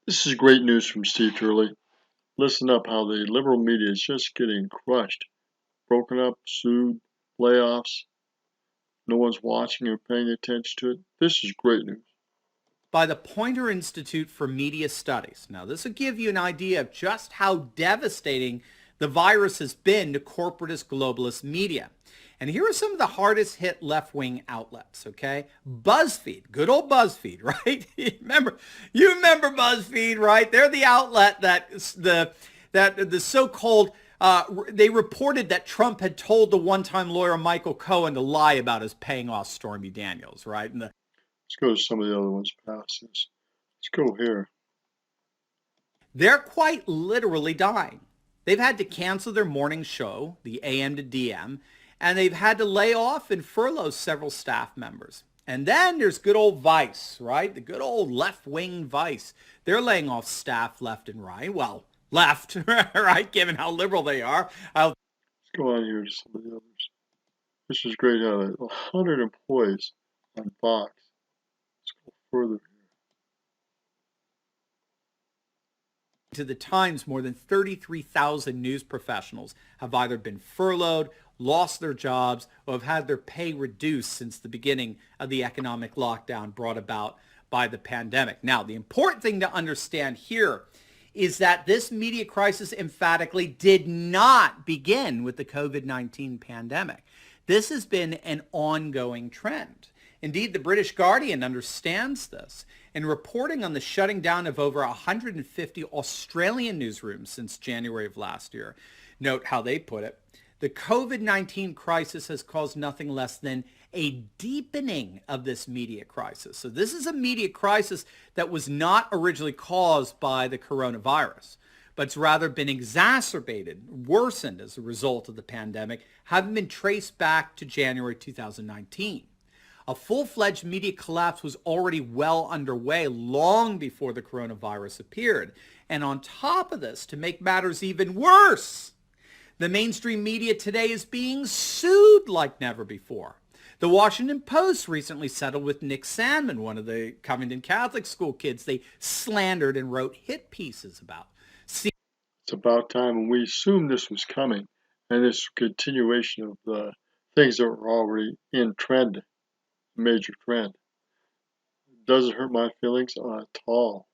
This is great news from Steve Turley. Listen up how the liberal media is just getting crushed, broken up, sued, layoffs. No one's watching or paying attention to it. This is great news. By the Poynter Institute for Media Studies. Now, this will give you an idea of just how devastating the virus has been to corporatist globalist media. And here are some of the hardest hit left-wing outlets, okay? BuzzFeed, good old BuzzFeed, right? you remember BuzzFeed, right? They're the outlet that the so-called they reported that Trump had told the one-time lawyer Michael Cohen to lie about his paying off Stormy Daniels, right? And Let's go to some of the other ones past this. Let's go here. they're quite literally dying. They've had to cancel their morning show, the AM to DM, and they've had to lay off and furlough several staff members. And then there's good old Vice, right? The good old left-wing Vice. They're laying off staff left and right. Well, left, right, given how liberal they are. Let's go on here to some of the others. This is great how 100 employees on Fox. Let's go further. To the Times, more than 33,000 news professionals have either been furloughed, lost their jobs, or have had their pay reduced since the beginning of the economic lockdown brought about by the pandemic. Now, the important thing to understand here is that this media crisis emphatically did not begin with the COVID-19 pandemic. This has been an ongoing trend. Indeed, the British Guardian understands this in reporting on the shutting down of over 150 Australian newsrooms since January of last year. Note how they put it. The COVID-19 crisis has caused nothing less than a deepening of this media crisis. So this is a media crisis that was not originally caused by the coronavirus, but it's rather been exacerbated, worsened as a result of the pandemic, having been traced back to January 2019. A full-fledged media collapse was already well underway long before the coronavirus appeared. And on top of this, to make matters even worse, the mainstream media today is being sued like never before. The Washington Post recently settled with Nick Sandmann, one of the Covington Catholic school kids they slandered and wrote hit pieces about. It's about time, and we assumed this was coming, and this continuation of the things that were already in trend. Major trend. Doesn't hurt my feelings at all.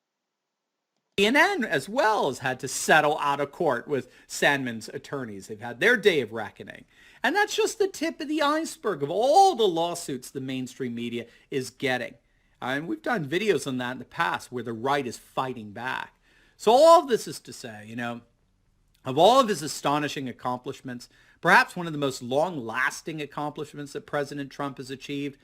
CNN as well has had to settle out of court with Sandmann's attorneys. They've had their day of reckoning. And that's just the tip of the iceberg of all the lawsuits the mainstream media is getting. And we've done videos on that in the past where the right is fighting back. So all of this is to say, of all of his astonishing accomplishments, perhaps one of the most long-lasting accomplishments that President Trump has achieved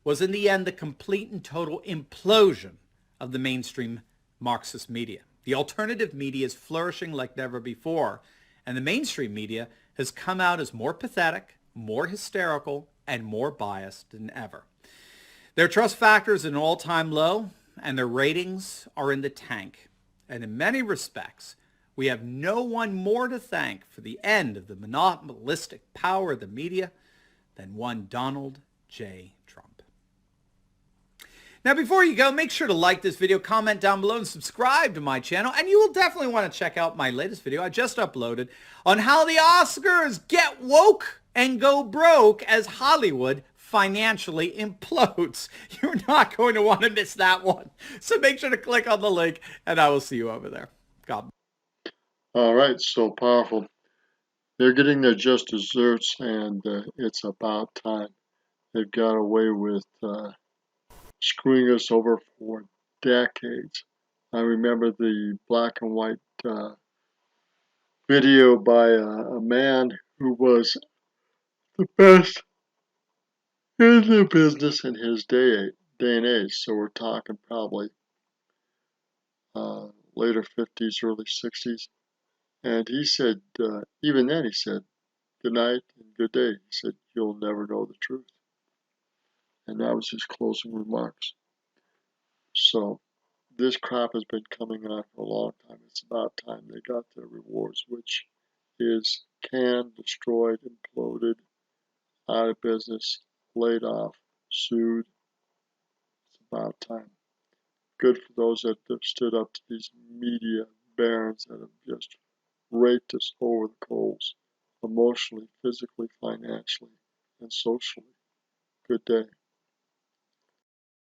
was in the end the complete and total implosion of the mainstream Marxist media. The alternative media is flourishing like never before, and the mainstream media has come out as more pathetic, more hysterical, and more biased than ever. Their trust factor is at an all-time low, and their ratings are in the tank. And in many respects, we have no one more to thank for the end of the monopolistic power of the media than one Donald J. Trump. Now, before you go, make sure to like this video, comment down below, and subscribe to my channel. And you will definitely want to check out my latest video I just uploaded on how the Oscars get woke and go broke as Hollywood financially implodes. You're not going to want to miss that one. So make sure to click on the link, and I will see you over there. God bless. All right, so powerful. They're getting their just desserts, and it's about time. They've got away with screwing us over for decades. I remember the black and white video by a man who was the best in the business in his day and age. So we're talking probably later 50s, early 60s. And he said, even then he said, good night and good day. He said, you'll never know the truth. And that was his closing remarks. So this crap has been coming on for a long time. It's about time they got their rewards, which is canned, destroyed, imploded, out of business, laid off, sued. It's about time. Good for those that have stood up to these media barons that have just raked us over the coals, emotionally, physically, financially, and socially. Good day.